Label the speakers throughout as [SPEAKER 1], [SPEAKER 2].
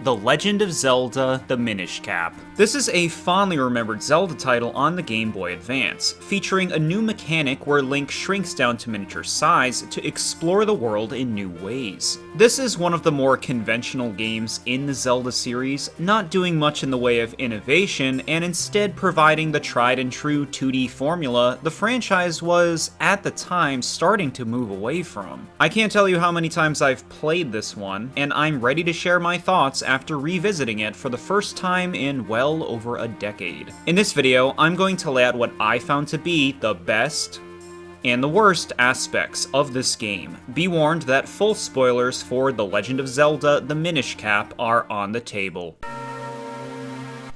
[SPEAKER 1] The Legend of Zelda, the Minish Cap. This is a fondly remembered Zelda title on the Game Boy Advance, featuring a new mechanic where Link shrinks down to miniature size to explore the world in new ways. This is one of the more conventional games in the Zelda series, not doing much in the way of innovation, and instead providing the tried and true 2D formula the franchise was, at the time, starting to move away from. I can't tell you how many times I've played this one, and I'm ready to share my thoughts after revisiting it for the first time in well over a decade. In this video, I'm going to lay out what I found to be the best and the worst aspects of this game. Be warned that full spoilers for The Legend of Zelda, the Minish Cap are on the table.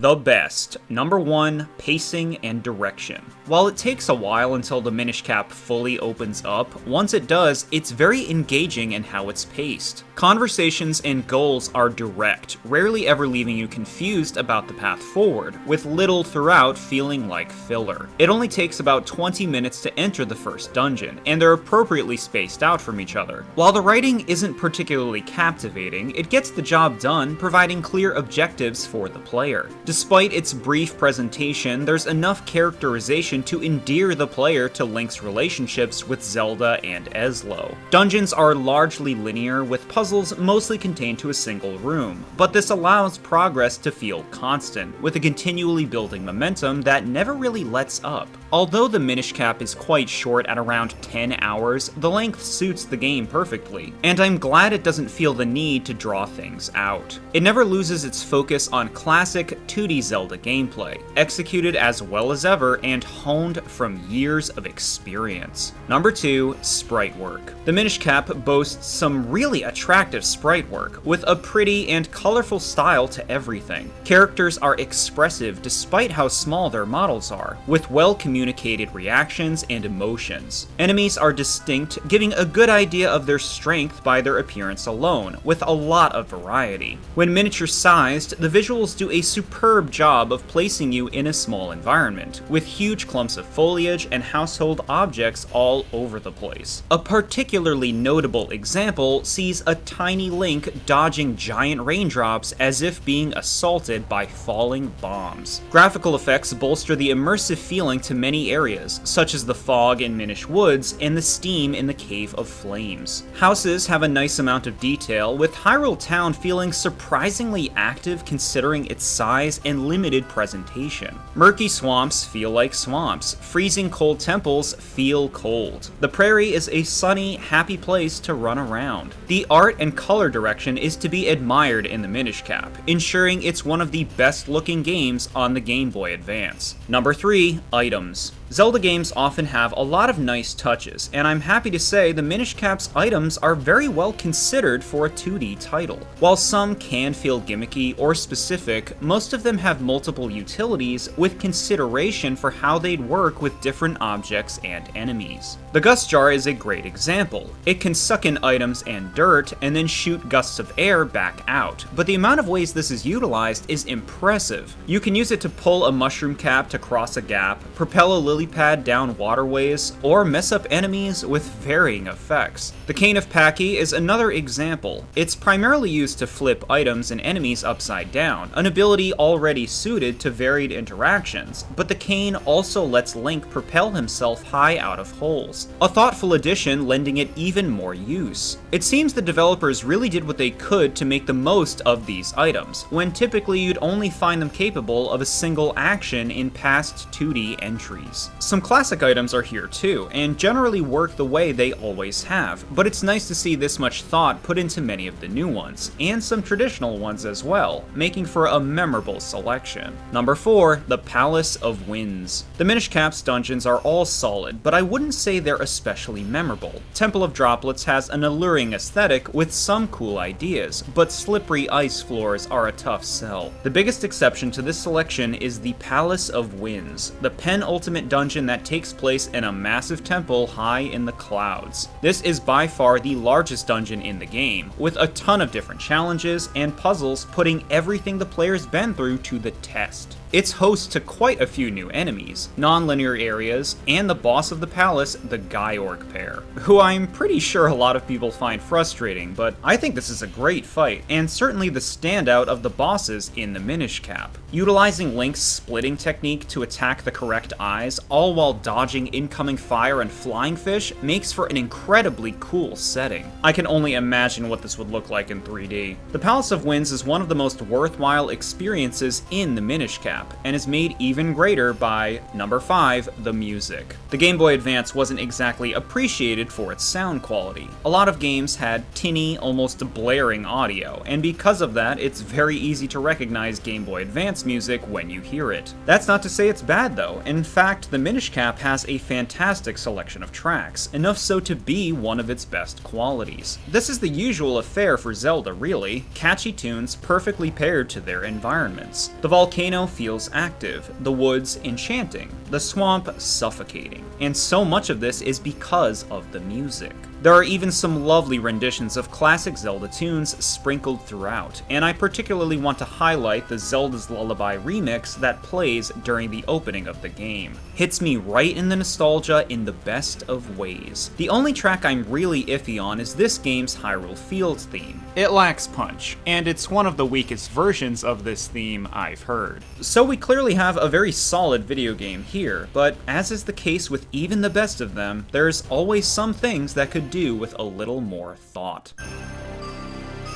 [SPEAKER 1] The best. Number 1, pacing and direction. While it takes a while until the Minish Cap fully opens up, once it does, it's very engaging in how it's paced. Conversations and goals are direct, rarely ever leaving you confused about the path forward, with little throughout feeling like filler. It only takes about 20 minutes to enter the first dungeon, and they're appropriately spaced out from each other. While the writing isn't particularly captivating, it gets the job done, providing clear objectives for the player. Despite its brief presentation, there's enough characterization to endear the player to Link's relationships with Zelda and Eslo. Dungeons are largely linear, with puzzles mostly contained to a single room, but this allows progress to feel constant, with a continually building momentum that never really lets up. Although the Minish Cap is quite short at around 10 hours, the length suits the game perfectly, and I'm glad it doesn't feel the need to draw things out. It never loses its focus on classic 2D Zelda gameplay, executed as well as ever and honed from years of experience. Number 2, sprite work. The Minish Cap boasts some really attractive sprite work, with a pretty and colorful style to everything. Characters are expressive despite how small their models are, with well-communicated reactions and emotions. Enemies are distinct, giving a good idea of their strength by their appearance alone, with a lot of variety. When miniature-sized, the visuals do a superb job of placing you in a small environment, with huge clumps of foliage and household objects all over the place. A particularly notable example sees a tiny Link dodging giant raindrops as if being assaulted by falling bombs. Graphical effects bolster the immersive feeling to many areas, such as the fog in Minish Woods and the steam in the Cave of Flames. Houses have a nice amount of detail, with Hyrule Town feeling surprisingly active considering its size and limited presentation. Murky swamps feel like swamps. Freezing cold temples feel cold. The prairie is a sunny, happy place to run around. The art and color direction is to be admired in the Minish Cap, ensuring it's one of the best looking games on the Game Boy Advance. Number 3, items. Zelda games often have a lot of nice touches, and I'm happy to say the Minish Cap's items are very well considered for a 2D title. While some can feel gimmicky or specific, most of them have multiple utilities with consideration for how they'd work with different objects and enemies. The Gust Jar is a great example. It can suck in items and dirt and then shoot gusts of air back out, but the amount of ways this is utilized is impressive. You can use it to pull a mushroom cap to cross a gap, propel a lily pad down waterways, or mess up enemies with varying effects. The Cane of Paki is another example. It's primarily used to flip items and enemies upside down, an ability already suited to varied interactions, but the cane also lets Link propel himself high out of holes, a thoughtful addition lending it even more use. It seems the developers really did what they could to make the most of these items, when typically you'd only find them capable of a single action in past 2D entries. Some classic items are here too, and generally work the way they always have, but it's nice to see this much thought put into many of the new ones, and some traditional ones as well, making for a memorable selection. Number 4, the Palace of Winds. The Minish Cap's dungeons are all solid, but I wouldn't say they're especially memorable. Temple of Droplets has an alluring aesthetic with some cool ideas, but slippery ice floors are a tough sell. The biggest exception to this selection is the Palace of Winds, the penultimate dungeon dungeon that takes place in a massive temple high in the clouds. This is by far the largest dungeon in the game, with a ton of different challenges and puzzles putting everything the player's been through to the test. It's host to quite a few new enemies, non-linear areas, and the boss of the palace, the Georg pair, who I'm pretty sure a lot of people find frustrating, but I think this is a great fight, and certainly the standout of the bosses in the Minish cap. Utilizing Link's splitting technique to attack the correct eyes, all while dodging incoming fire and flying fish, makes for an incredibly cool setting. I can only imagine what this would look like in 3D. The Palace of Winds is one of the most worthwhile experiences in the Minish cap, and is made even greater by, number 5, the music. The Game Boy Advance wasn't exactly appreciated for its sound quality. A lot of games had tinny, almost blaring audio, and because of that, it's very easy to recognize Game Boy Advance music when you hear it. That's not to say it's bad though. In fact, the Minish cap has a fantastic selection of tracks, enough so to be one of its best qualities. This is the usual affair for Zelda, really. Catchy tunes perfectly paired to their environments. The volcano feels active, the woods enchanting, the swamp suffocating, and so much of this is because of the music. There are even some lovely renditions of classic Zelda tunes sprinkled throughout, and I particularly want to highlight the Zelda's Lullaby remix that plays during the opening of the game. Hits me right in the nostalgia in the best of ways. The only track I'm really iffy on is this game's Hyrule Fields theme. It lacks punch, and it's one of the weakest versions of this theme I've heard. So we clearly have a very solid video game here, but as is the case with even the best of them, there's always some things that could do with a little more thought.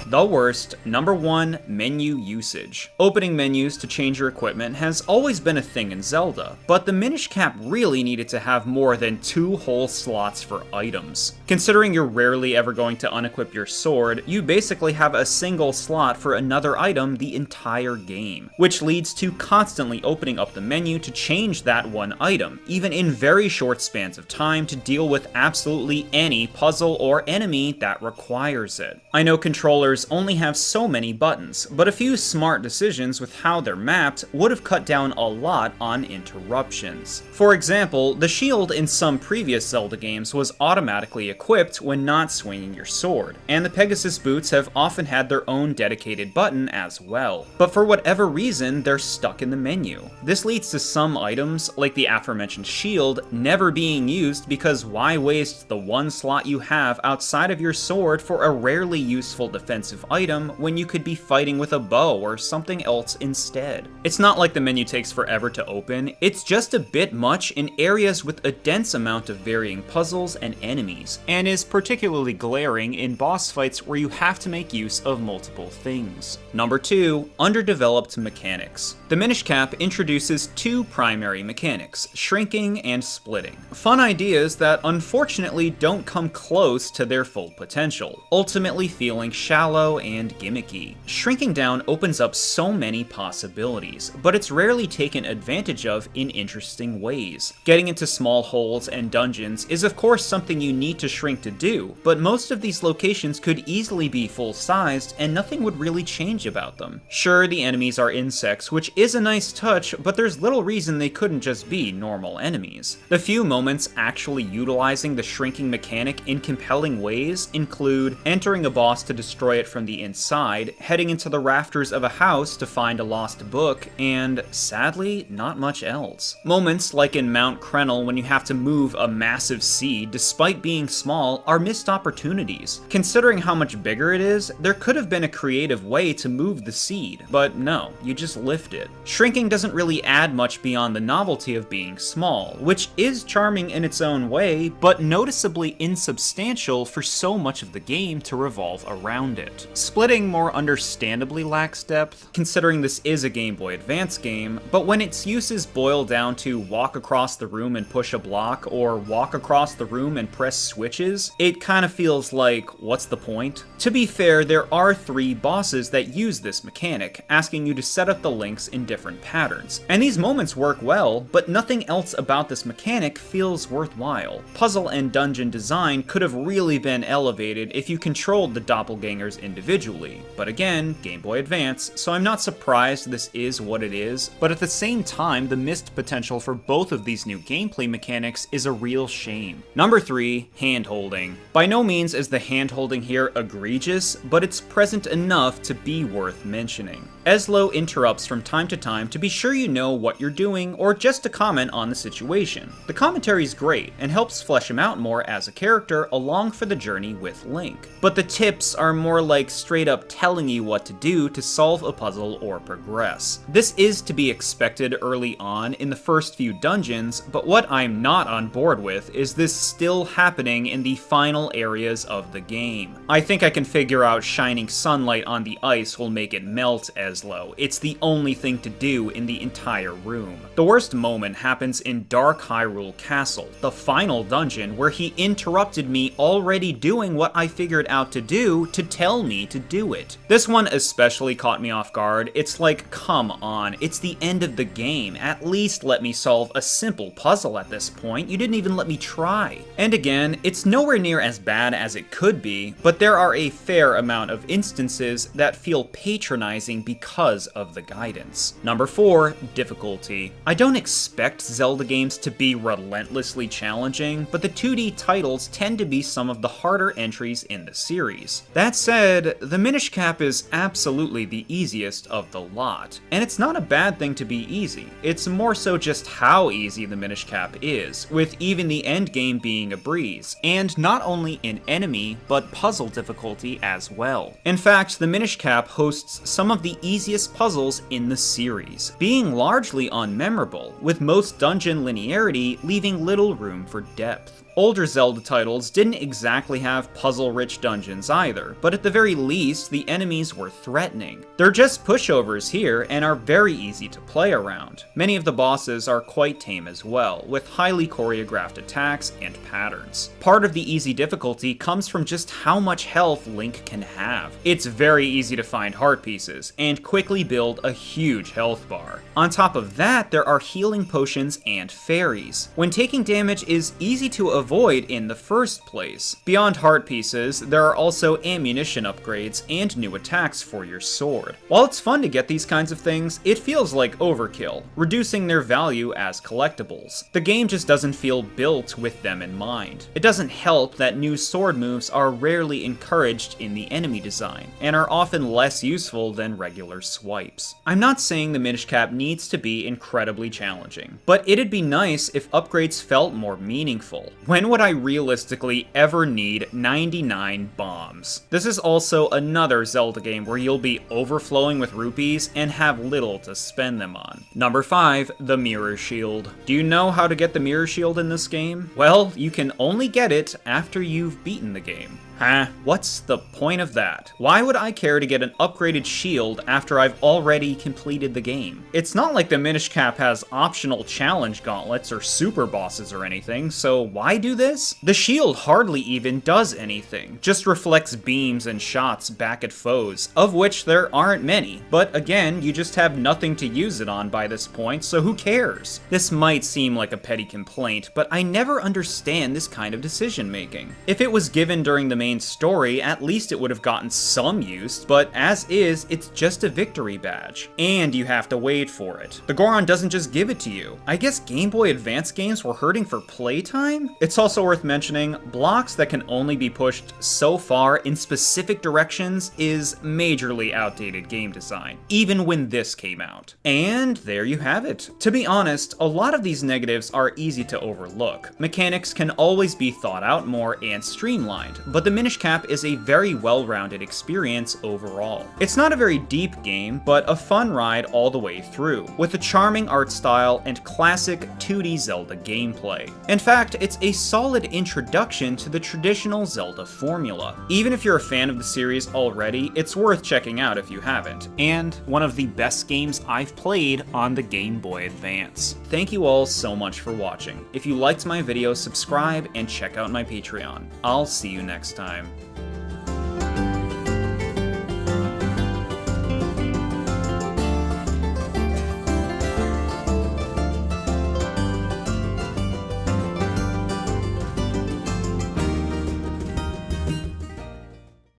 [SPEAKER 1] The worst, number 1, menu usage. Opening menus to change your equipment has always been a thing in Zelda, but the Minish cap really needed to have more than 2 whole slots for items. Considering you're rarely ever going to unequip your sword, you basically have a single slot for another item the entire game, which leads to constantly opening up the menu to change that one item, even in very short spans of time to deal with absolutely any puzzle or enemy that requires it. I know controllers only have so many buttons, but a few smart decisions with how they're mapped would have cut down a lot on interruptions. For example, the shield in some previous Zelda games was automatically equipped when not swinging your sword, and the Pegasus boots have often had their own dedicated button as well. But for whatever reason, they're stuck in the menu. This leads to some items, like the aforementioned shield, never being used because why waste the one slot you have outside of your sword for a rarely useful defensive item when you could be fighting with a bow or something else instead. It's not like the menu takes forever to open, it's just a bit much in areas with a dense amount of varying puzzles and enemies, and is particularly glaring in boss fights where you have to make use of multiple things. Number 2, underdeveloped mechanics. The Minish cap introduces 2 primary mechanics, shrinking and splitting. Fun ideas that unfortunately don't come close to their full potential, ultimately feeling shallow and gimmicky. Shrinking down opens up so many possibilities, but it's rarely taken advantage of in interesting ways. Getting into small holes and dungeons is of course something you need to shrink to do, but most of these locations could easily be full-sized and nothing would really change about them. Sure, the enemies are insects, which is a nice touch, but there's little reason they couldn't just be normal enemies. The few moments actually utilizing the shrinking mechanic in compelling ways include entering a boss to destroy it from the inside, heading into the rafters of a house to find a lost book, and sadly, not much else. Moments like in Mount Krenel when you have to move a massive seed despite being small are missed opportunities. Considering how much bigger it is, there could have been a creative way to move the seed, but no, you just lift it. Shrinking doesn't really add much beyond the novelty of being small, which is charming in its own way, but noticeably insubstantial for so much of the game to revolve around it. Splitting more understandably lacks depth, considering this is a Game Boy Advance game, but when its uses boil down to walk across the room and push a block, or walk across the room and press switches, it kind of feels like, what's the point? To be fair, there are 3 bosses that use this mechanic, asking you to set up the links in different patterns, and these moments work well, but nothing else about this mechanic feels worthwhile. Puzzle and dungeon design could have really been elevated if you controlled the doppelgangers individually. But again, Game Boy Advance, so I'm not surprised this is what it is, but at the same time, the missed potential for both of these new gameplay mechanics is a real shame. Number 3, hand-holding. By no means is the hand-holding here egregious, but it's present enough to be worth mentioning. Eslo interrupts from time to time to be sure you know what you're doing, or just to comment on the situation. The commentary's great, and helps flesh him out more as a character along for the journey with Link. But the tips are more like straight up telling you what to do to solve a puzzle or progress. This is to be expected early on in the first few dungeons, but what I'm not on board with is this still happening in the final areas of the game. I think I can figure out shining sunlight on the ice will make it melt, Eslo. It's the only thing to do in the entire room. The worst moment happens in Dark Hyrule Castle, the final dungeon where he interrupted me already doing what I figured out to do to tell me to do it. This one especially caught me off guard. It's like, come on, it's the end of the game. At least let me solve a simple puzzle at this point. You didn't even let me try. And again, it's nowhere near as bad as it could be, but there are a fair amount of instances that feel patronizing because of the guidance. Number 4, difficulty. I don't expect Zelda games to be relentlessly challenging, but the 2D titles tend to be some of the harder entries in the series. That said, the Minish Cap is absolutely the easiest of the lot, and it's not a bad thing to be easy. It's more so just how easy the Minish Cap is, with even the end game being a breeze, and not only in enemy, but puzzle difficulty as well. In fact, the Minish Cap hosts some of the easiest puzzles in the series, being largely unmemorable, with most dungeon linearity leaving little room for depth. Older Zelda titles didn't exactly have puzzle-rich dungeons either, but at the very least, the enemies were threatening. They're just pushovers here and are very easy to play around. Many of the bosses are quite tame as well, with highly choreographed attacks and patterns. Part of the easy difficulty comes from just how much health Link can have. It's very easy to find heart pieces, and quickly build a huge health bar. On top of that, there are healing potions and fairies. When taking damage is easy to avoid in the first place. Beyond heart pieces, there are also ammunition upgrades and new attacks for your sword. While it's fun to get these kinds of things, it feels like overkill, reducing their value as collectibles. The game just doesn't feel built with them in mind. It doesn't help that new sword moves are rarely encouraged in the enemy design, and are often less useful than regular swipes. I'm not saying the Minish Cap needs to be incredibly challenging, but it'd be nice if upgrades felt more meaningful. When would I realistically ever need 99 bombs? This is also another Zelda game where you'll be overflowing with rupees and have little to spend them on. Number 5, the Mirror Shield. Do you know how to get the Mirror Shield in this game? Well, you can only get it after you've beaten the game. Huh? What's the point of that? Why would I care to get an upgraded shield after I've already completed the game? It's not like the Minish Cap has optional challenge gauntlets or super bosses or anything, so why do this? The shield hardly even does anything, just reflects beams and shots back at foes, of which there aren't many. But again, you just have nothing to use it on by this point, so who cares? This might seem like a petty complaint, but I never understand this kind of decision making. If it was given during the main story, at least it would have gotten some use, but as is, it's just a victory badge. And you have to wait for it. The Goron doesn't just give it to you. I guess Game Boy Advance games were hurting for playtime? It's also worth mentioning, blocks that can only be pushed so far in specific directions is majorly outdated game design, even when this came out. And there you have it. To be honest, a lot of these negatives are easy to overlook. Mechanics can always be thought out more and streamlined, but the Minish Cap is a very well-rounded experience overall. It's not a very deep game, but a fun ride all the way through, with a charming art style and classic 2D Zelda gameplay. In fact, it's a solid introduction to the traditional Zelda formula. Even if you're a fan of the series already, it's worth checking out if you haven't, and one of the best games I've played on the Game Boy Advance. Thank you all so much for watching. If you liked my video, subscribe and check out my Patreon. I'll see you next time.